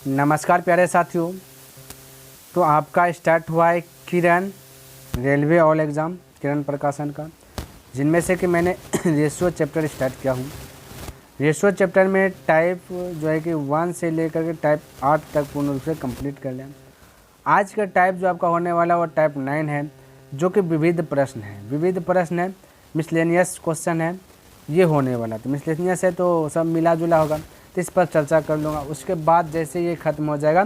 नमस्कार प्यारे साथियों। तो आपका स्टार्ट हुआ है किरण रेलवे ऑल एग्ज़ाम किरण प्रकाशन का, जिनमें से कि मैंने रेशियो चैप्टर स्टार्ट किया हूँ। रेशियो चैप्टर में टाइप जो है कि 1 से लेकर के टाइप 8 तक पूर्ण रूप से कंप्लीट कर लिया। आज का टाइप जो आपका होने वाला वो टाइप 9 है, जो कि विविध प्रश्न है, मिसलेनियस क्वेश्चन है, ये होने वाला। तो मिसलेनियस है तो सब मिला जुला होगा, तो इस पर चर्चा कर लूँगा। उसके बाद जैसे ये ख़त्म हो जाएगा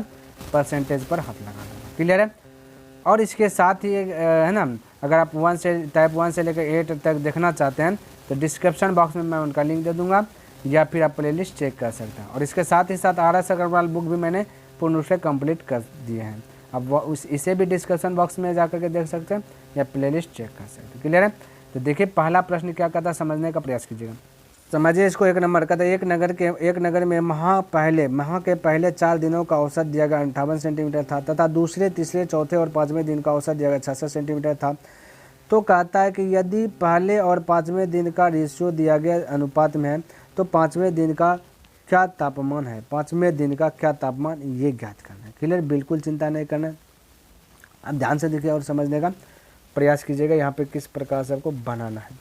परसेंटेज पर हाथ लगा दूँगा। क्लियर है। और इसके साथ ही है ना, अगर आप टाइप 1 से लेकर 8 तक देखना चाहते हैं तो डिस्क्रिप्शन बॉक्स में मैं उनका लिंक दे दूँगा, या फिर आप प्लेलिस्ट चेक कर सकते हैं। और इसके साथ ही साथ RS अग्रवाल बुक भी मैंने पूर्ण रूप से कंप्लीट कर दिए हैं। अब इसे भी डिस्क्रिप्शन बॉक्स में जा करके देख सकते हैं या प्लेलिस्ट चेक कर सकते हैं। क्लियर है। तो देखिए पहला प्रश्न क्या कहता है, समझने का प्रयास कीजिएगा। समझिए इसको। एक नंबर कहता है, एक नगर में माह के पहले 4 दिनों का औसत दिया गया 58 सेंटीमीटर था, तथा दूसरे, तीसरे, चौथे और 5वें दिन का औसत दिया गया 66 सेंटीमीटर था। तो कहता है कि यदि पहले और 5वें दिन का रेशियो दिया गया अनुपात में है, तो 5वें दिन का क्या तापमान है, 5वें दिन का क्या तापमान, ये ज्ञात करना है। क्लियर। बिल्कुल चिंता नहीं करना है, आप ध्यान से देखिए और समझने का प्रयास कीजिएगा यहाँ पे किस प्रकार से आपको बनाना है।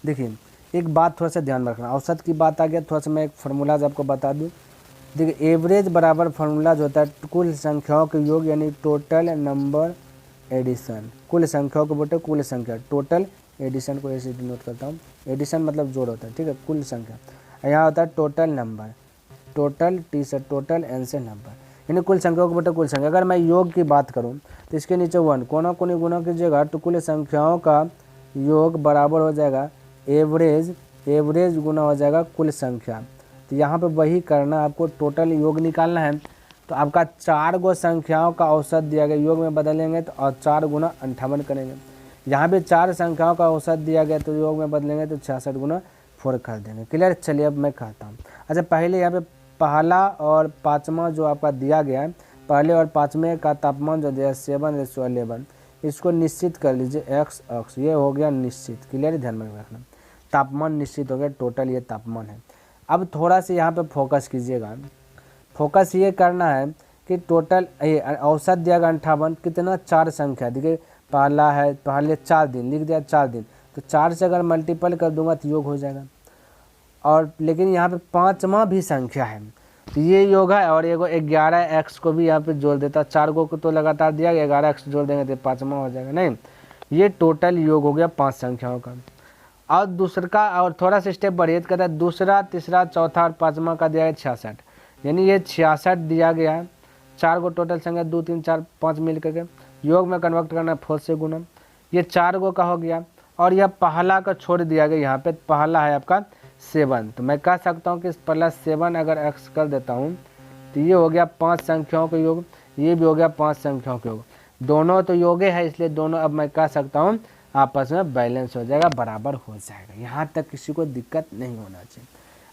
देखिए एक बात थोड़ा सा ध्यान रखना, औसत की बात आ गया, थोड़ा सा मैं एक फार्मूलाज आपको बता दूं। देखिए एवरेज बराबर फार्मूला जो होता है कुल संख्याओं के योग, यानी टोटल नंबर एडिशन। कुल संख्याओं को बोलते हैं कुल संख्या, टोटल एडिशन को ऐसे डिनोट करता हूँ। एडिशन मतलब जोड़ होता है, ठीक है, कुल संख्या। यहाँ होता है टोटल नंबर, टोटल टी से टोटल एन से नंबर, यानी कुल संख्याओं को बोलते हैं कुल संख्या। अगर मैं योग की बात करूँ तो इसके नीचे 1 कोना कोनी गुना कीजिएगा तो कुल संख्याओं का योग बराबर हो जाएगा एवरेज गुना हो जाएगा कुल संख्या। तो यहाँ पे वही करना, आपको टोटल योग निकालना है। तो आपका 4 गो संख्याओं का औसत दिया गया, योग में बदलेंगे तो और 4 गुना 58 करेंगे। यहाँ भी 4 संख्याओं का औसत दिया गया तो योग में बदलेंगे तो 66 गुना 4 कर देंगे। क्लियर। चलिए अब मैं कहता हूँ। अच्छा पहले यहाँ पे पहला और 5वां जो आपका दिया गया है, पहले और 5वें का तापमान जो दिया है 7:11, इसको निश्चित कर लीजिए x अक्ष, ये हो गया निश्चित। क्लियर। ध्यान में रखना, तापमान निश्चित हो गया, टोटल ये तापमान है। अब थोड़ा सा यहाँ पे फोकस कीजिएगा। फोकस ये करना है कि टोटल ये औसत दिया गया 58, कितना 4 संख्या। देखिए पहला है, पहले 4 दिन लिख दिया, 4 दिन, तो 4 से अगर मल्टीपल कर दूंगा तो योग हो जाएगा। और लेकिन यहाँ पे 5वां भी संख्या है तो ये योग है, और एगो 11x को भी यहाँ पे जोड़ देता। 4 को तो लगातार दिया गया, 11x जोड़ देंगे तो 5वां हो जाएगा। नहीं, ये टोटल योग हो गया 5 संख्याओं का। और दूसरा का और थोड़ा सा स्टेप बढ़िए, तो कहता है दूसरा, तीसरा, चौथा और 5वां का दिया है 66, यानी ये 66 दिया गया है। 4 गो टोटल संख्या 2, 3, 4, 5 मिल करके योग में कन्वर्ट करना 4 से गुना, ये 4 गो का हो गया। और यह पहला का छोड़ दिया गया, यहाँ पे पहला है आपका 7, तो मैं कह सकता हूँ कि +7 अगर x कर देता हूँ तो ये हो गया 5 संख्याओं का योग, ये भी हो गया 5 संख्याओं का योग। दोनों तो योगे है, इसलिए दोनों अब मैं कह सकता हूँ आपस में बैलेंस हो जाएगा, बराबर हो जाएगा। यहाँ तक किसी को दिक्कत नहीं होना चाहिए।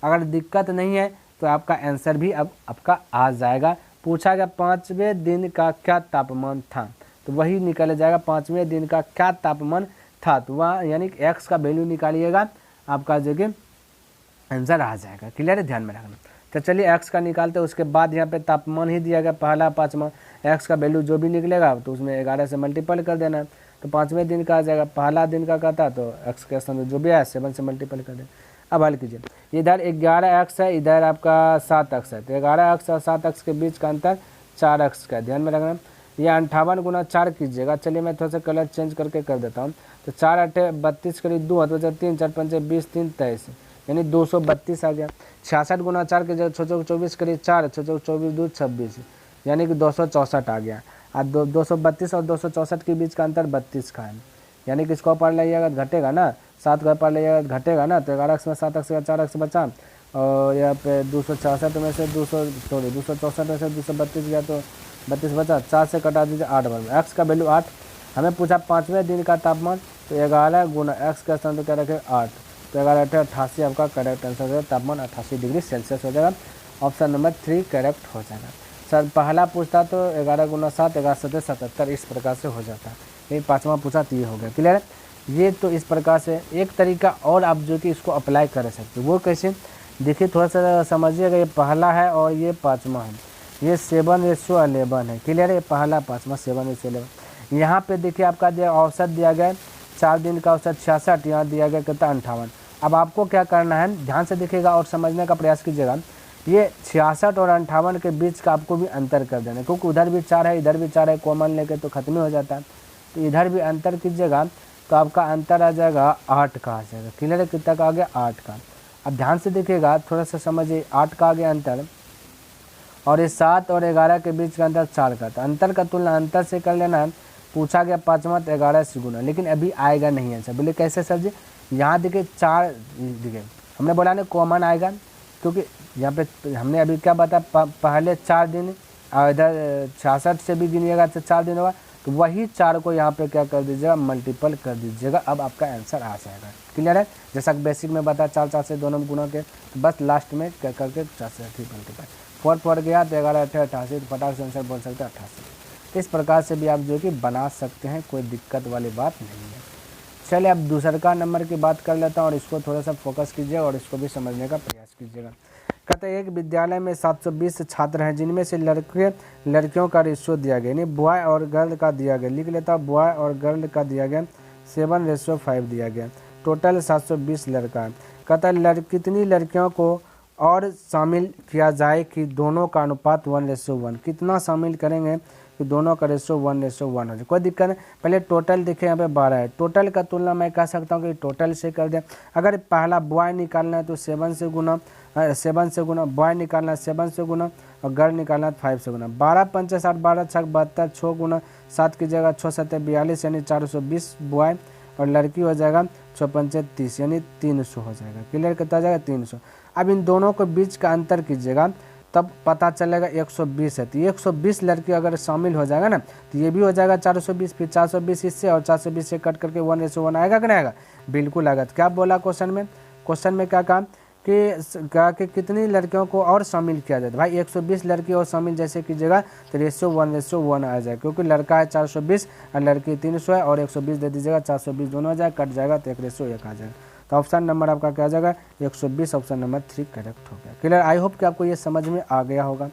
अगर दिक्कत नहीं है तो आपका आंसर भी अब आपका आ जाएगा। पूछा गया 5वें दिन का क्या तापमान था, तो वही निकल जाएगा 5वें दिन का क्या तापमान था। तो वह यानी x का वैल्यू निकालिएगा, आपका जो कि आंसर आ जाएगा। क्लियर है। ध्यान में रखना। तो चलिए x का निकालते हैं। उसके बाद यहाँ पे तापमान ही दिया गया पहला 5वां, x का वैल्यू जो भी निकलेगा तो उसमें 11 से मल्टीपल कर देना, तो 5वें दिन का आ जाएगा। पहला दिन का कहता तो x के स्थान जो भी है 7 से मल्टीपल कर देना। अब हल कीजिए, इधर 11x है, इधर आपका 7x है, तो 11x और 7x के बीच का अंतर 4x का। ध्यान में रखना, ये 58 गुना 4 कीजिएगा। चलिए मैं थोड़ा सा कलर चेंज करके कर देता हूँ। तो 4 8 32 करीब 2 तो 3 4 5 20 3 23, यानी 232 आ गया। 66 गुना 4 के जगह 24 करीब 4, 24 2 26, यानी कि 264 आ गया। अब 232 और 264 के बीच का अंतर 32 का है, यानी कि इसको पढ़ लीजिएगा घटेगा ना, 7 का पढ़ लीजिएगा घटेगा ना, तो 11x में 7x का 4x बचा, और यहाँ पे 266 में से 264 में से 232 गया तो 32 बचा, 4 से कटा दीजिए 8 बन। x का वैल्यू 8, हमें पूछा 5वें दिन का तापमान, तो 11 गुना x का स्थान तो क्या रखे 8, तो 11 8 88 आपका करेक्ट आंसर हो जाएगा। तापमान 88 डिग्री सेल्सियस हो जाएगा। ऑप्शन नंबर 3 करेक्ट हो जाएगा। सर पहला पूछता तो 11 गुना 7 11 7 77, इस प्रकार से हो जाता है। लेकिन 5वां पूछा तो ये हो गया। क्लियर है। ये तो इस प्रकार से एक तरीका और आप जो कि इसको अप्लाई कर सकते हो, वो कैसे देखिए, थोड़ा सा समझिएगा। ये पहला है और ये 5वां है, ये 7:11 है। क्लियर है, पहला पाँचवा 7:11। यहाँ पे देखिए आपका जो औसत दिया गया 4 दिन का औसत 66, यहाँ दिया गया कितना 58। अब आपको क्या करना है, ध्यान से देखिएगा और समझने का प्रयास कीजिएगा। ये 66 और 58 के बीच का आपको भी अंतर कर देना है, क्योंकि उधर भी 4 है इधर भी 4 है, कॉमन लेके तो खत्म ही हो जाता है। तो इधर भी अंतर कीजिएगा तो आपका अंतर आ जाएगा 8 का आ जाएगा। क्लियर है, कितना का आ गया 8 का। अब ध्यान से देखिएगा, थोड़ा सा समझिए, 8 का आ गया अंतर, और ये 7 और 11 के बीच का अंतर 4 का। तो अंतर का तुलना अंतर से कर लेना है। पूछा गया 5वां 11 से गुना, लेकिन अभी आएगा नहीं आंसर। बोले कैसे सर जी, यहाँ देखिए 4, देखिए हमने बोला ना कॉमन आएगा, क्योंकि यहाँ पे हमने अभी क्या बताया, पहले 4 दिन और इधर 66 से भी गिनिएगा तो 4 दिन होगा, तो वही 4 को यहाँ पे क्या कर दीजिएगा, मल्टीपल कर दीजिएगा। अब आपका आंसर आ जाएगा। क्लियर है, जैसा बेसिक में बताया 4 से दोनों गुना के, तो बस लास्ट में क्या करके 4 से मल्टीपल 4 गया तो 11 8 88, तो फटाक से आंसर बोल सकते हैं 88। इस प्रकार से भी आप जो कि बना सकते हैं, कोई दिक्कत वाली बात नहीं है। चलिए अब दूसरा का नंबर की बात कर लेता हूँ, और इसको थोड़ा सा फोकस कीजिए और इसको भी समझने का प्रयास कीजिएगा। कहते हैं एक विद्यालय में 720 छात्र हैं, जिनमें से लड़के लड़कियों का रेशियो दिया गया, यानी बॉय और गर्ल का दिया गया। लिख लेता हूँ, बॉय और गर्ल का दिया गया 7:5 दिया गया। टोटल 720 लड़का है। कहता है कितनी लड़कियों को और शामिल किया जाए कि दोनों का अनुपात 1:1। कितना शामिल करेंगे कि दोनों का रेशियो 1:1 हो जाए। कोई दिक्कत नहीं। पहले टोटल देखें, यहाँ पे 12 है। टोटल का तुलना मैं कह सकता हूँ कि टोटल से कर दें। अगर पहला बॉय निकालना है तो 7 से गुना, बॉय निकालना है 7 से गुना, और गर्ल निकालना है 5 से गुना। 12 पंचे 60, 12 छक 72, 6 गुना 7 की जगह 6 7 42, यानी 420 बॉय, और लड़की हो जाएगा 6 पंचे 30, यानी 300 हो जाएगा। क्लियर कितना हो जाएगा 300। अब इन दोनों के बीच का अंतर कीजिएगा, तब पता चलेगा 120 है। तो 120 लड़की अगर शामिल हो जाएगा ना, तो ये भी हो जाएगा 420, फिर 420 इससे और 420 से कट करके 1:1 आएगा कि नहीं आएगा? बिल्कुल आएगा। तो क्या बोला क्वेश्चन में? क्वेश्चन में क्या कहा कि कितनी लड़कियों को और शामिल किया जाए? भाई 120 लड़की और शामिल जैसे कीजिएगा तो रेशियो 1:1 आ जाएगा, क्योंकि लड़का है 420 और लड़की 300 है, और 120 दे दीजिएगा, 420 दोनों आ जाएगा, कट जाएगा तो 1:1 आ जाएगा। तो ऑप्शन नंबर आपका क्या आ जाएगा 120, ऑप्शन नंबर 3 करेक्ट हो गया। क्लियर? आई होप कि आपको ये समझ में आ गया होगा।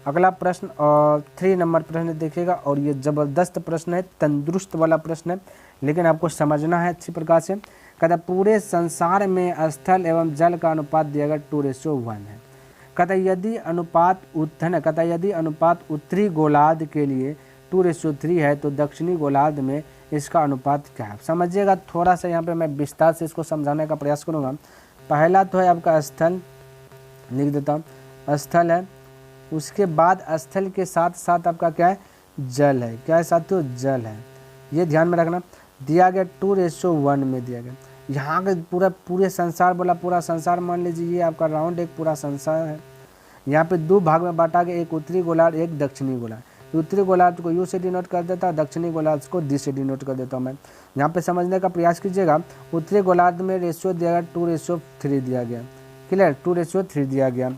अगला प्रश्न और 3 नंबर प्रश्न देखिएगा, और ये ज़बरदस्त प्रश्न है, तंदुरुस्त वाला प्रश्न है, लेकिन आपको समझना है अच्छी प्रकार से। कहता पूरे संसार में स्थल एवं जल का अनुपात दिया गया 2:1 है। कहता यदि अनुपात उत्तरी गोलार्ध के लिए 2:3 है, तो दक्षिणी गोलार्ध में इसका अनुपात क्या है? समझिएगा थोड़ा सा, यहाँ पे मैं विस्तार से इसको समझाने का प्रयास करूँगा। पहला तो है आपका स्थल, लिख देता हूँ, स्थल है। उसके बाद स्थल के साथ साथ आपका क्या है? जल है। क्या है साथियों? जल है। ये ध्यान में रखना। दिया गया 2:1 में दिया गया। यहाँ के पूरे संसार बोला, पूरा संसार मान लीजिए ये आपका राउंड एक पूरा संसार है। यहाँ पे 2 भाग में बांटा गया, एक उत्तरी गोलार्ध, एक दक्षिणी गोलार्ध। उत्तरी गोलार्ध को यू से डिनोट कर देता है, दक्षिणी गोलार्ध को डी से डिनोट कर देता हूँ मैं। यहाँ पे समझने का प्रयास कीजिएगा। उत्तरी गोलार्ध में रेशियो दिया गया 2:3 दिया गया। क्लियर? 2:3 दिया गया।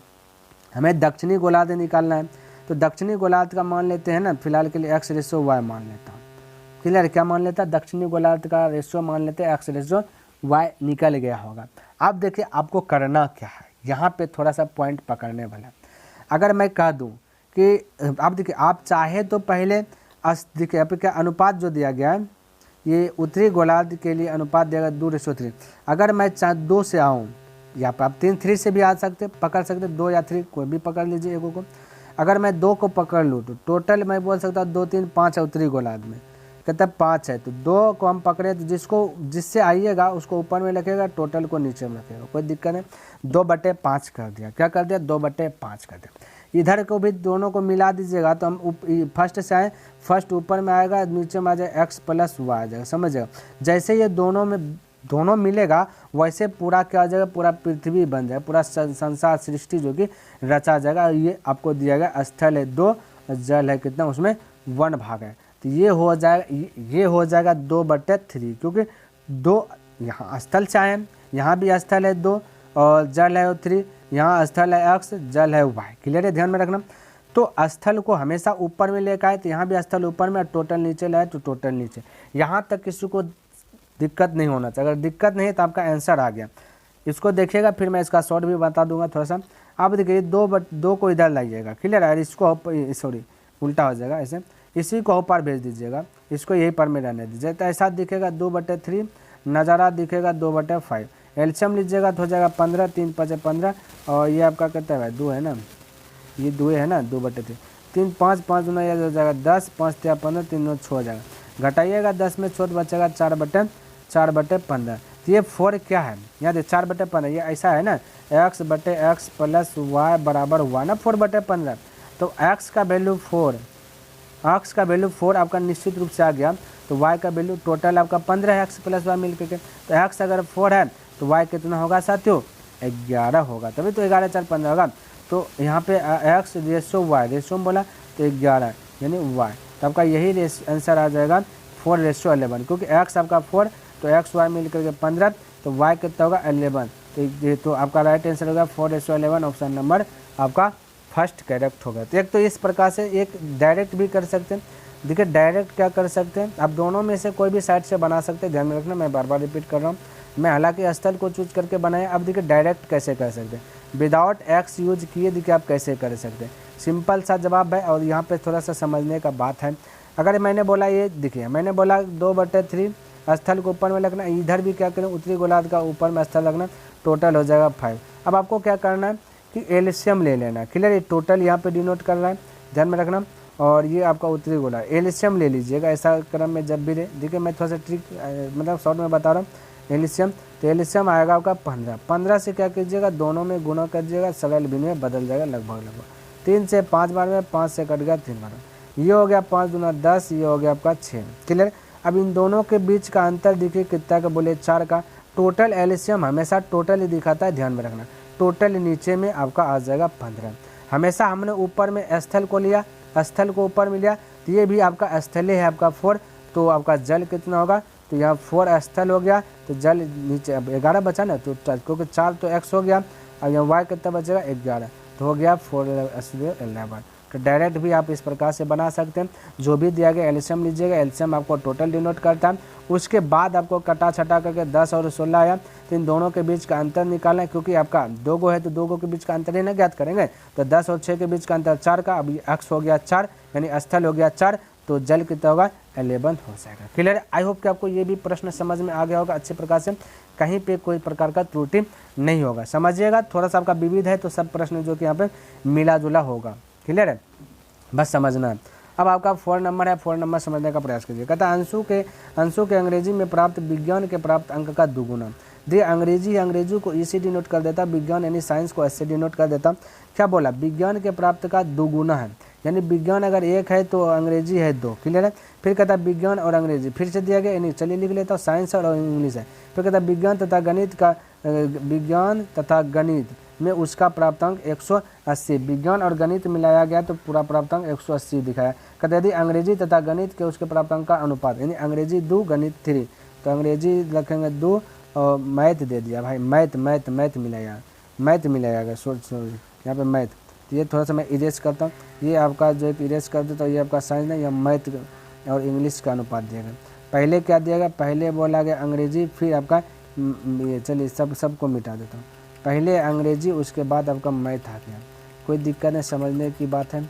हमें दक्षिणी गोलार्ध निकालना है, तो दक्षिणी गोलार्ध का मान लेते हैं ना फिलहाल के लिए x/y मान लेता हूँ। क्लियर? क्या मान लेता है? दक्षिणी गोलार्ध का रेशियो मान लेते हैं x/y निकल गया होगा। अब देखिए आपको करना क्या है, यहाँ पे थोड़ा सा पॉइंट पकड़ने वाला। अगर मैं कह दूँ कि आप देखिए, आप चाहे तो पहले देखिए यहाँ पे क्या अनुपात जो दिया गया है, ये उत्तरी गोलार्ध के लिए अनुपात दिया गया 2:3। अगर मैं 2 से आऊँ, यहाँ पर आप 3 से भी आ सकते, पकड़ सकते, 2 या 3 कोई भी पकड़ लीजिए एगो को। अगर मैं 2 को पकड़ लूँ तो टोटल मैं बोल सकता हूँ 2 3 5 है उत्तरी गोलार्ध में। कहता है 5 है, तो 2 को हम पकड़े, तो जिससे आइएगा उसको ऊपर में रखेगा, टोटल को नीचे में रखेगा, कोई दिक्कत नहीं। 2/5 कर दिया। क्या कर दिया? 2/5 कर दिया। इधर को भी दोनों को मिला दीजिएगा, तो हम फर्स्ट से आए, फर्स्ट ऊपर में आएगा, नीचे में आ जाएगा x+y आ जाएगा। समझिएगा, जैसे ये दोनों मिलेगा वैसे पूरा क्या आ जाएगा, पूरा पृथ्वी बन जाएगा, पूरा संसार सृष्टि जो कि रचा जाएगा। ये आपको दिया गया स्थल है 2, जल है कितना, उसमें 1 भाग है, तो ये हो जाएगा 2/3, क्योंकि 2 यहाँ स्थल से आए, यहाँ भी स्थल है 2 और जल है 3, यहाँ स्थल है x, जल है y। क्लियर है? ध्यान में रखना। तो स्थल को हमेशा ऊपर में लेकर आए, तो यहाँ भी स्थल ऊपर में, टोटल नीचे लाए तो टोटल नीचे। यहाँ तक किसी को दिक्कत नहीं होना चाहिए। अगर दिक्कत नहीं है तो आपका आंसर आ गया। इसको देखिएगा, फिर मैं इसका शॉर्ट भी बता दूंगा थोड़ा सा। अब देखिए 2 को इधर लाइएगा, क्लियर है, इसको सॉरी उल्टा हो जाएगा ऐसे, इसी को ऊपर भेज दीजिएगा, इसको यही पर में रहने दीजिए, तो ऐसा दिखेगा 2/3, नज़ारा दिखेगा 2/5, एल्शियम लीजिएगा तो हो जाएगा 15, 3 5 15, और ये आपका कितना है 2 है ना, ये 2 है ना, 2/3, 3 5 5 गुना ये हो जाएगा 10, 5 3 15, 3 9 6 हो जाएगा, घटाइएगा 10 में 6 बचेगा 4/15। तो ये 4 क्या है, यहाँ देखिए 4/15, ये ऐसा है ना, x/x प्लस y बराबर हुआ ना 4/15, तो x का वैल्यू 4 आपका निश्चित रूप से आ गया, तो y का वैल्यू टोटल आपका 15 है, x प्लस y मिल के, तो x अगर 4 है तो y कितना होगा साथियों 11 होगा, तभी तो 11 4 15 होगा, तो यहाँ पे x रेशो y, रेशो में बोला तो 11 यानी y, तो आपका यही आंसर आ जाएगा 4:11, क्योंकि x आपका 4 तो x y मिल करके 15, तो y कितना होगा 11, तो आपका राइट आंसर होगा 4:11, ऑप्शन नंबर आपका फर्स्ट करेक्ट होगा। तो एक तो इस प्रकार से एक डायरेक्ट भी कर सकते हैं, देखिए डायरेक्ट क्या कर सकते हैं, आप दोनों में से कोई भी साइड से बना सकते हैं, ध्यान में रखना, मैं बार बार रिपीट कर रहा हूँ, मैं हालांकि स्थल को चूज करके बनाया, अब देखिए डायरेक्ट कैसे कर सकते हैं, विदाउट एक्स यूज किए देखिए आप कैसे कर सकते हैं, सिंपल सा जवाब है, और यहाँ पे थोड़ा सा समझने का बात है। अगर मैंने बोला ये देखिए, मैंने बोला 2/3 स्थल को ऊपर में लगना, इधर भी क्या करें उत्तरी गोलार्ध का ऊपर में स्थल लगना, टोटल हो जाएगा 5। अब आपको क्या करना है कि एलसीएम ले लेना, क्लियर, ये टोटल यहाँ पे डिनोट कर रहा है, ध्यान में रखना, और ये आपका उत्तरी गोलार्ध, एलसीएम ले लीजिएगा, ऐसा क्रम में जब भी ले, देखिए मैं थोड़ा सा ट्रिक मतलब शॉर्ट में बता रहा हूँ, एलसीएम, तो एलसीएम आएगा आपका 15 से क्या कीजिएगा दोनों में गुना करिएगा, सरल बिंदु में बदल जाएगा लगभग 3 से 5 बार में, 5 से कट गया 3 बार, ये हो गया 5 दूना 10, ये हो गया आपका 6, क्लियर। अब इन दोनों के बीच का अंतर देखिए कितना का बोले 4 का, टोटल एलसीएम हमेशा टोटल ही दिखाता है, ध्यान में रखना, टोटल नीचे में आपका आ जाएगा 15, हमेशा हमने ऊपर में स्थल को लिया, स्थल को ऊपर में लिया, तो ये भी आपका स्थल है आपका 4, तो आपका जल कितना होगा, तो यहाँ 4 स्थल हो गया, तो जल नीचे अब 11 बचा ना, तो क्योंकि 4 तो x हो गया, अब यहाँ y कितना बचेगा 11, तो हो गया 4/11। तो डायरेक्ट भी आप इस प्रकार से बना सकते हैं, जो भी दिया गया एलसीएम लीजिएगा, एलसीएम आपको टोटल डिनोट करता है, उसके बाद आपको कटा छटा करके 10 और 16 आया, तो इन दोनों के बीच का अंतर निकालना है, क्योंकि आपका 2 गो है तो 2 गो के बीच का अंतर ही ना ज्ञात करेंगे, तो 10 और 6 के बीच का अंतर 4 का, अभी x हो गया 4 यानी स्थल हो गया 4, तो जल कितना होगा 11 हो जाएगा, क्लियर। आई होप कि आपको ये भी प्रश्न समझ में आ गया होगा अच्छे प्रकार से, कहीं पे कोई प्रकार का त्रुटि नहीं होगा, समझिएगा, थोड़ा सा आपका विविध है तो सब प्रश्न जो कि यहाँ पे मिला जुला होगा, क्लियर है, बस समझना है। अब आपका 4 नंबर है, 4 नंबर समझने का प्रयास कीजिए, कहता है अंशु के अंग्रेजी में प्राप्त विज्ञान के प्राप्त अंक का दुगुना, देखिए अंग्रेजी को इसी डिनोट कर देता, विज्ञान यानी साइंस को ऐसे डिनोट कर देता, क्या बोला विज्ञान के प्राप्त का दुगुना है, यानी विज्ञान अगर 1 है तो अंग्रेजी है 2, क्लियर है। फिर कहता है विज्ञान और अंग्रेजी फिर से दिया गया, यानी चलिए लिख लेता हूँ साइंस और इंग्लिश है। फिर कहता है विज्ञान तथा गणित में उसका प्राप्तांक 180, विज्ञान और गणित मिलाया गया तो पूरा प्राप्तांक 180 दिखाया। कहते यदि अंग्रेजी तथा गणित के उसके प्राप्तांक का अनुपात, यानी अंग्रेजी 2 गणित 3, तो अंग्रेजी रखेंगे 2 और मैथ दे दिया भाई, मैथ मिलाया, सॉरी यहाँ पे मैथ, तो ये थोड़ा सा मैं इरेज करता हूँ, ये आपका जो एक इरेज कर देता हूँ, ये आपका साइंस है, या मैथ और इंग्लिश का अनुपात दिया गया। पहले क्या दिया गया, पहले बोला गया अंग्रेजी, फिर आपका ये, चलिए सबको मिटा देता हूँ, पहले अंग्रेजी उसके बाद आपका मैथ आ गया, कोई दिक्कत नहीं, समझने की बात है।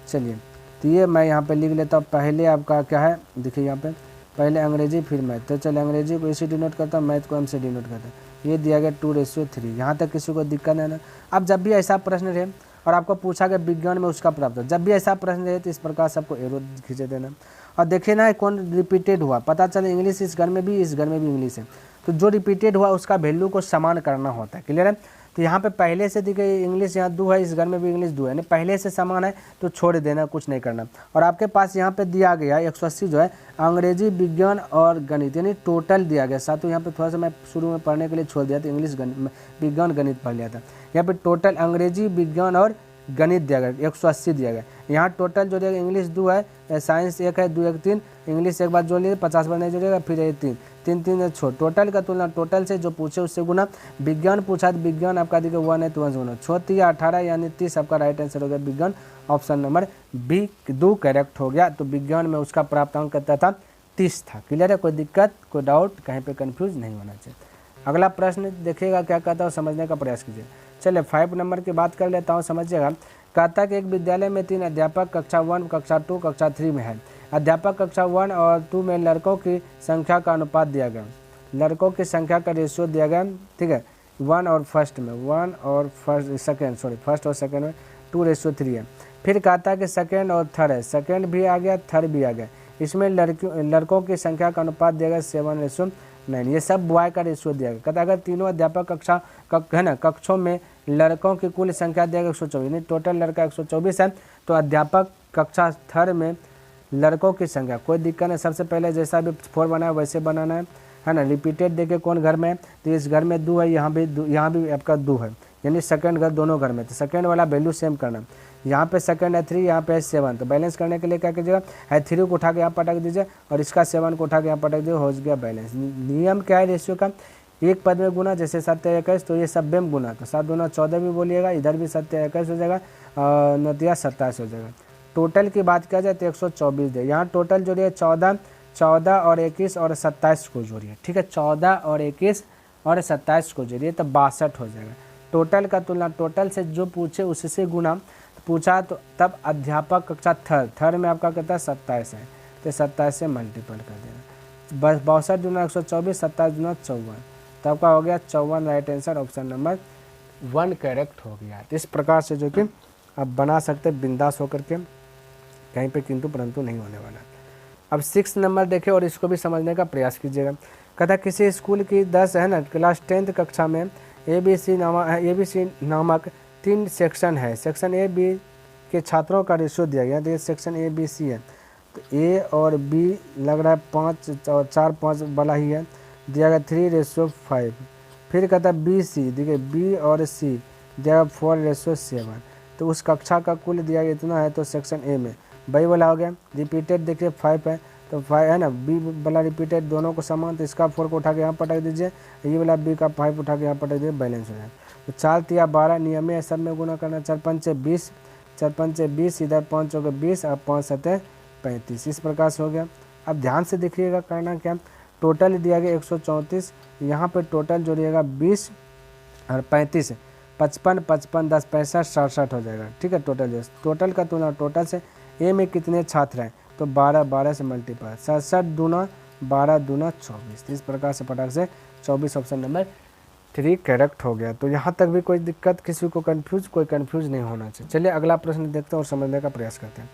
चलिए तो ये मैं यहाँ पे लिख लेता हूँ, पहले आपका क्या है देखिए यहाँ पे पहले अंग्रेजी फिर मैथ, तो चलिए अंग्रेजी को इसी डिनोट करता हूँ, मैथ को एम से डिनोट करता हूँ, ये दिया गया 2:3, यहाँ तक किसी को दिक्कत नहीं ना। अब जब भी ऐसा प्रश्न रहे और आपको पूछा गया विज्ञान में उसका प्राप्त, जब भी ऐसा प्रश्न रहे तो इस प्रकार से आपको एरो खींचे देना, और देखिए ना कौन रिपीटेड हुआ, पता चले इंग्लिश इस घर में भी इंग्लिश है, तो जो रिपीटेड हुआ उसका वैल्यू को समान करना होता है, क्लियर है। तो यहाँ पे पहले से देखिए इंग्लिश यहाँ 2 है, इस घर में भी इंग्लिश 2 है, यानी पहले से समान है तो छोड़ देना, कुछ नहीं करना। और आपके पास यहाँ पे दिया गया 180 जो है अंग्रेजी विज्ञान और गणित, यानी टोटल दिया गया, साथ ही यहाँ पे थोड़ा सा मैं शुरू में पढ़ने के लिए छोड़ दिया था, इंग्लिश विज्ञान गणित पढ़ लिया था, यहाँ पे टोटल अंग्रेजी विज्ञान और गणित दिया गया 180 दिया गया। यहाँ टोटल जो दिया इंग्लिश 2 है, साइंस 1 है, 2 1 3, इंग्लिश एक बार जोड़ लीजिए 50 बार नहीं जोड़ेगा, फिर ये 3 छोड़, टोटल का तुलना टोटल से जो पूछे उससे गुना, विज्ञान पूछा तो विज्ञान आपका देखिए 1 है तो 1 गुना, 6 18 यानी 30 आपका राइट आंसर हो गया विज्ञान, ऑप्शन नंबर बी 2 करेक्ट हो गया। तो विज्ञान में उसका प्राप्तांक कितना था 30 था, क्लियर है, कोई दिक्कत कोई डाउट कहीं पे कंफ्यूज नहीं होना चाहिए। अगला प्रश्न देखिएगा क्या कहता है समझने का प्रयास कीजिए। चलिए 5 नंबर की बात कर लेता हूँ, समझिएगा। कहता कि एक विद्यालय में 3 अध्यापक कक्षा 1, कक्षा 2, कक्षा 3 में है। अध्यापक कक्षा 1 और 2 में लड़कों की संख्या का अनुपात दिया गया, लड़कों की संख्या का रेशियो दिया गया, ठीक है। 1 और फर्स्ट में 1 और फर्स्ट और सेकंड में 2:3 है। फिर कहता कि सेकंड और थर्ड है, सेकंड भी आ गया, थर्ड भी आ गया। इसमें लड़कों की संख्या का अनुपात दिया गया 7:9। ये सब बॉय का रेशियो दिया गया। कहता अगर तीनों अध्यापक है ना कक्षों में लड़कों की कुल संख्या दिया गया 124, यानी टोटल लड़का 124 है, तो अध्यापक कक्षा थर्ड में लड़कों की संख्या कोई दिक्कत नहीं। सबसे पहले जैसा भी 4 बनाया वैसे बनाना है ना। रिपीटेड देखिए कौन घर में है, तो इस घर में 2 है, यहाँ भी आपका 2 है, यानी सेकंड घर दोनों घर में, तो सेकंड वाला वैल्यू सेम करना। यहाँ पे सेकंड है 3, यहाँ पे है 7, तो बैलेंस करने के लिए क्या कीजिएगा, है 3 को उठा के यहाँ पटक दीजिए और इसका 7 को उठा के यहाँ पटक दीजिए, हो गया बैलेंस। नियम क्या है रेशियो का, एक पद में गुना, जैसे 7 या 21 तो ये सब में गुना, तो 7 दूना 14 भी बोलिएगा, इधर भी 7 या 21 हो जाएगा, 9 27 हो जाएगा। टोटल की बात किया जाए तो 124 दे, यहाँ टोटल जोड़िए 14 और 21 और 27 को जोड़िए, ठीक है। 14 और 21 और 27 को जोड़िए तो 62 हो जाएगा। टोटल का तुलना टोटल से जो पूछे उससे गुना, पूछा तो तब अध्यापक कक्षा थर्ड में आपका कहता है 27 है, तो 27 से मल्टीपल कर देना। बस 62 दूना 124, 27 दूना 54, तो आपका हो गया 54 right answer, option number 1 correct हो गया। तो इस प्रकार से जो कि आप बना सकते बिंदास होकर के, कहीं पे किंतु परंतु नहीं होने वाला। अब 6 नंबर देखें और इसको भी समझने का प्रयास कीजिएगा। कहता किसी स्कूल की 10 है ना क्लास 10th कक्षा में ABC नामक 3 सेक्शन है। सेक्शन ए बी के छात्रों का रेशियो दिया गया, तो ये सेक्शन ABC है, तो A और B लग रहा है 5 और 4-5 वाला ही है, दिया गया 3:5। फिर कहता है BC, देखिए B और C दिया गया 4:7, तो उस कक्षा का कुल दिया गया इतना है, तो सेक्शन ए में वही वाला हो गया। रिपीटेड देखिए 5 है, तो 5 है ना, बी वाला रिपीटेड दोनों को समान, तो इसका 4 को उठा के यहाँ पटक दीजिए, ये वाला बी का 5 उठा के यहाँ पटक दीजिए, बैलेंस हो जाए। तो 4 तिया 12 नियम है, सब में गुना करना, 4 पंचे 20, 4 पंचे 20, इधर 5 हो गए 20 और 5 7 35, इस प्रकार से हो गया। अब ध्यान से देखिएगा करना क्या, टोटल दिया गया 134, यहाँ पे टोटल जोड़िएगा 20 और 35, 55 55 10 65 67 हो जाएगा, ठीक है। टोटल का तुलना टोटल से ए में कितने छात्र हैं, तो 12 से मल्टीप्लाई, 67 दूना 12 दूना 24, इस प्रकार से पटाख से 24 ऑप्शन नंबर 3 करेक्ट हो गया। तो यहाँ तक भी कोई दिक्कत, किसी को कोई कंफ्यूज नहीं होना चाहिए। चलिए अगला प्रश्न देखते हैं और समझने का प्रयास करते हैं।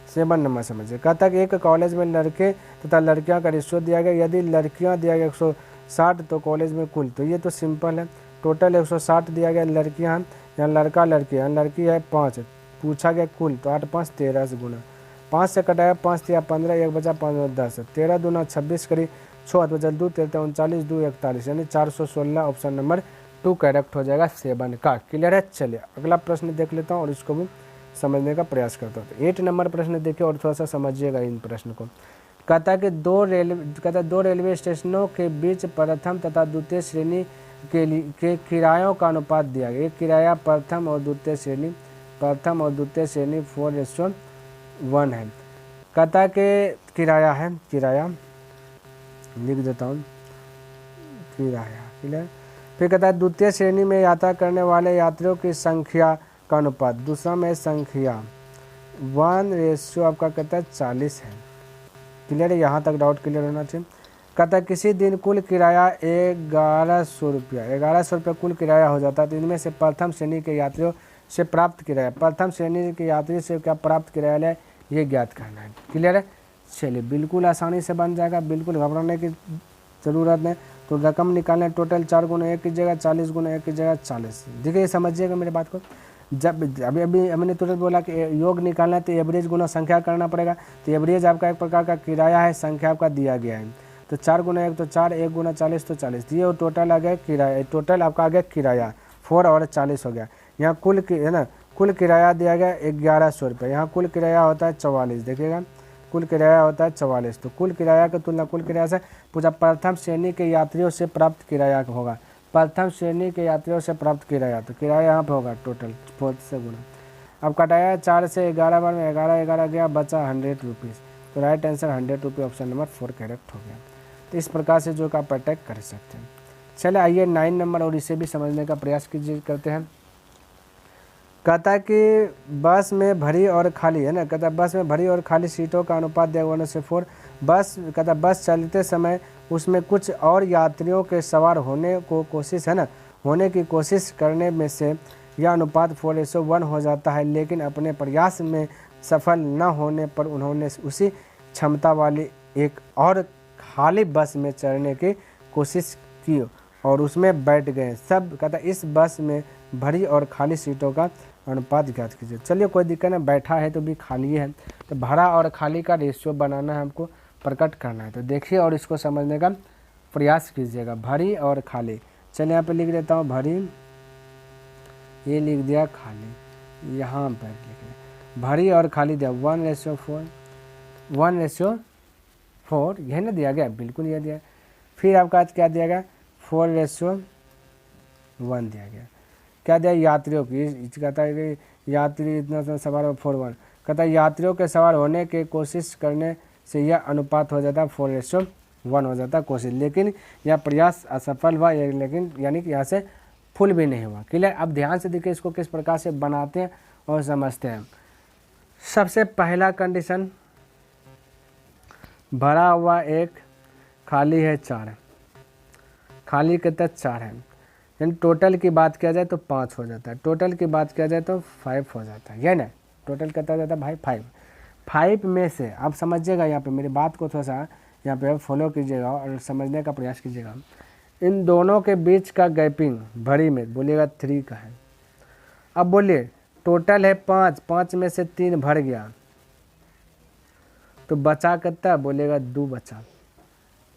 7 नंबर समझिए। कहता कि एक कॉलेज में लड़के तथा लड़कियाँ का रेशियो दिया गया, यदि लड़कियाँ दिया गया 160 तो कॉलेज में कुल, तो ये तो सिंपल है, टोटल 160 दिया गया, लड़कियाँ यहाँ लड़का लड़की, यहाँ लड़की है 5, पूछा गया कुल, तो 8 5 13 से गुना, 5 से कटाया 5 या 15, 1 बचा 5 10, 13 दूना 26 करी 6 बचा 2 13 39 2 41, यानी 416 ऑप्शन नंबर 2 करेक्ट हो जाएगा 7 का। क्लियर है। चलिए अगला प्रश्न देख लेता हूँ और इसको भी समझने का प्रयास करता हूँ। तो 8 नंबर प्रश्न देखिए और थोड़ा सा समझिएगा इन प्रश्न को। कहता कि दो रेलवे स्टेशनों के बीच प्रथम तथा द्वितीय श्रेणी के किरायों का अनुपात दिया गया। एक किराया प्रथम और द्वितीय श्रेणी 4:1 है। कहता कि किराया लिख देता हूँ, किराया क्लियर। फिर कहता है द्वितीय श्रेणी में यात्रा करने वाले यात्रियों की संख्या का अनुपात, दूसरा में संख्या 1 आपका कहता है 40 है। क्लियर है, यहाँ तक डाउट क्लियर होना चाहिए। कहता है किसी दिन कुल किराया 1100 रुपया कुल किराया हो जाता है, तो इनमें से प्रथम श्रेणी के यात्रियों से प्राप्त किराया, प्रथम श्रेणी के यात्री से क्या प्राप्त किराया है ये ज्ञात करना है। क्लियर है। चलिए बिल्कुल आसानी से बन जाएगा, बिल्कुल घबराने की ज़रूरत नहीं। तो रकम निकालना, टोटल 4 गुना 1 की जगह 40 गुना 1 की जगह 40। देखिए समझिएगा मेरे बात को, जब अभी हमने तुरंत बोला कि योग निकालना है तो एवरेज गुना संख्या करना पड़ेगा, तो एवरेज आपका एक प्रकार का किराया है, संख्या आपका दिया गया है, तो 4 गुना 1 तो 4, 1 गुना 40 तो 40, ये टोटल आ गया किराया, टोटल आपका आ गया किराया 4 और 40 हो गया। यहाँ कुल है ना, कुल किराया दिया गया 1100 रुपये, यहाँ कुल किराया होता है 44, देखिएगा कुल किराया होता है 44, तो कुल किराया की तुलना कुल किराया से पूछा प्रथम श्रेणी के यात्रियों से प्राप्त किराया होगा, प्रथम श्रेणी के यात्रियों से प्राप्त किराया, तो किराया यहाँ पे होगा टोटल 4 से गुना। अब कटाया 4 से 11 बार में 11 गया, बचा 100 रुपीज़, तो राइट आंसर 100 रुपये ऑप्शन नंबर 4 करेक्ट हो गया। तो इस प्रकार से जो आप अटैक कर सकते हैं। चले आइए 9 नंबर और इसे भी समझने का प्रयास करते हैं। कहता है कि बस में भरी और खाली है ना, कहता है बस में भरी और खाली सीटों का अनुपात दिया 1:4। बस कहता है बस चलते समय उसमें कुछ और यात्रियों के सवार होने को कोशिश है ना होने की कोशिश करने में से यह अनुपात 4:1 हो जाता है, लेकिन अपने प्रयास में सफल न होने पर उन्होंने उसी क्षमता वाली एक और खाली बस में चढ़ने की कोशिश की और उसमें बैठ गए सब। कहता है इस बस में भरी और खाली सीटों का अनुपात ज्ञात कीजिए। चलिए कोई दिक्कत नहीं, बैठा है तो भी खाली है, तो भरा और खाली का रेशियो बनाना है, हमको प्रकट करना है। तो देखिए और इसको समझने का प्रयास कीजिएगा। भरी और खाली, चलिए यहाँ पे लिख देता हूँ भरी, ये लिख दिया खाली, यहाँ पर लिख दिया भरी और खाली दिया 1:4, 1:4 यह ना दिया गया, बिल्कुल यह दिया। फिर आपका क्या दिया गया 4:1 दिया गया। क्या दिया यात्रियों की, कहता है कि यात्री इतना सवार हो 4:1। कहता है यात्रियों के सवार होने की कोशिश करने से यह अनुपात हो जाता है 4:1 हो जाता है कोशिश, लेकिन यह प्रयास असफल हुआ, लेकिन यानी कि यहाँ से फुल भी नहीं हुआ। क्लियर। अब ध्यान से देखिए इसको किस प्रकार से बनाते हैं और समझते हैं। सबसे पहला कंडीशन, भरा हुआ 1, खाली है 4, खाली कितना 4 है, यानी टोटल की बात किया जाए तो 5 हो जाता है, टोटल की बात किया जाए तो 5 हो जाता है, ये ना टोटल कितना हो जाता है भाई 5। 5 में से आप समझिएगा, यहाँ पे मेरी बात को थोड़ा सा यहाँ पे फॉलो कीजिएगा और समझने का प्रयास कीजिएगा। इन दोनों के बीच का गैपिंग भरी में बोलिएगा 3 का है। अब बोलिए टोटल है 5, 5 में से 3 भर गया तो बचा कितना, बोलेगा 2 बचा,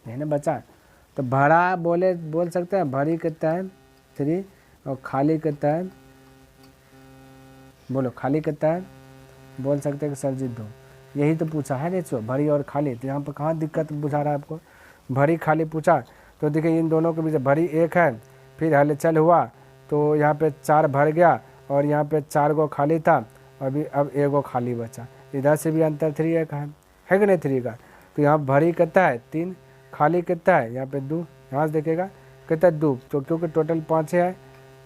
नहीं ना बचा। तो भरा बोल सकते हैं भरी कितना है 3 और खाली कितना है, बोलो खाली कितना है, बोल सकते हैं कि सर जी 2। यही तो पूछा है रेशियो भरी और खाली, तो यहाँ पर कहाँ दिक्कत बुझा रहा है आपको, भरी खाली पूछा। तो देखिए इन दोनों के बीच भरी 1 है, फिर हलचल हुआ तो यहाँ पे 4 भर गया और यहाँ पे 4 गो खाली था, अभी अब 1 गो खाली बचा। इधर से भी अंतर 3 का है कि नहीं 3 का। तो यहाँ भरी कितना है 3, खाली कितना है यहाँ पे 2, यहाँ से देखेगा कितना 2, तो क्योंकि टोटल 5 है,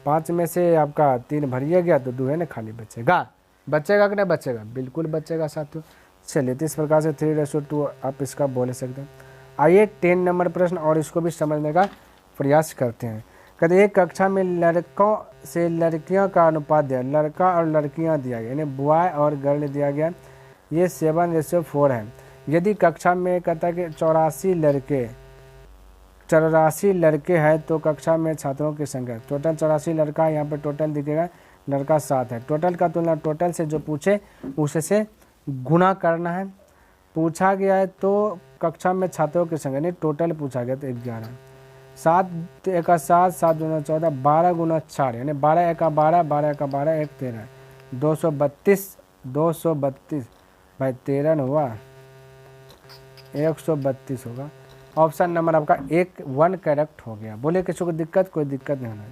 5 में से आपका 3 भरिया गया तो 2 है ना खाली बचेगा। बचेगा कि नहीं बचेगा, बिल्कुल बचेगा साथियों। चलिए तो इस प्रकार से 3:2 आप इसका बोल सकते हैं। आइए 10 नंबर प्रश्न और इसको भी समझने का प्रयास करते हैं। कहते एक कक्षा में लड़कों से लड़कियों का अनुपात दिया, लड़का और लड़कियां दिया गया, यानी बॉय और गर्ल दिया गया, ये 7:4 है। यदि कक्षा में कहता है कि 84 लड़के हैं तो कक्षा में छात्रों की संख्या, टोटल 84 लड़का है, यहाँ पर टोटल दिखेगा लड़का 7 है। टोटल का तुलना टोटल से जो पूछे उससे गुना करना है। पूछा गया है तो कक्षा में छात्रों की संख्या नहीं, टोटल पूछा गया तो 11, 7 1 7, 7 2 14, 12 गुना 4 यानी 12 1 12, 12 1 12, 1 13, 232 भाई 13 हुआ 132 होगा। ऑप्शन नंबर आपका 1 करेक्ट हो गया। बोले किसी को दिक्कत, कोई दिक्कत नहीं होना है।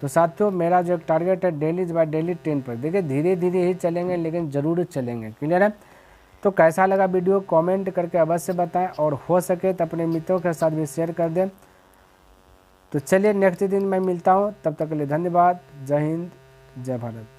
तो साथियों मेरा जो टारगेट है डेली बाय डेली 10 पर, देखिए धीरे धीरे ही चलेंगे लेकिन ज़रूर चलेंगे। क्लियर है। तो कैसा लगा वीडियो कमेंट करके अवश्य बताएं और हो सके तो अपने मित्रों के साथ भी शेयर कर दें। तो चलिए नेक्स्ट दिन मैं मिलता हूँ, तब तक के लिए धन्यवाद। जय हिंद, जय भारत।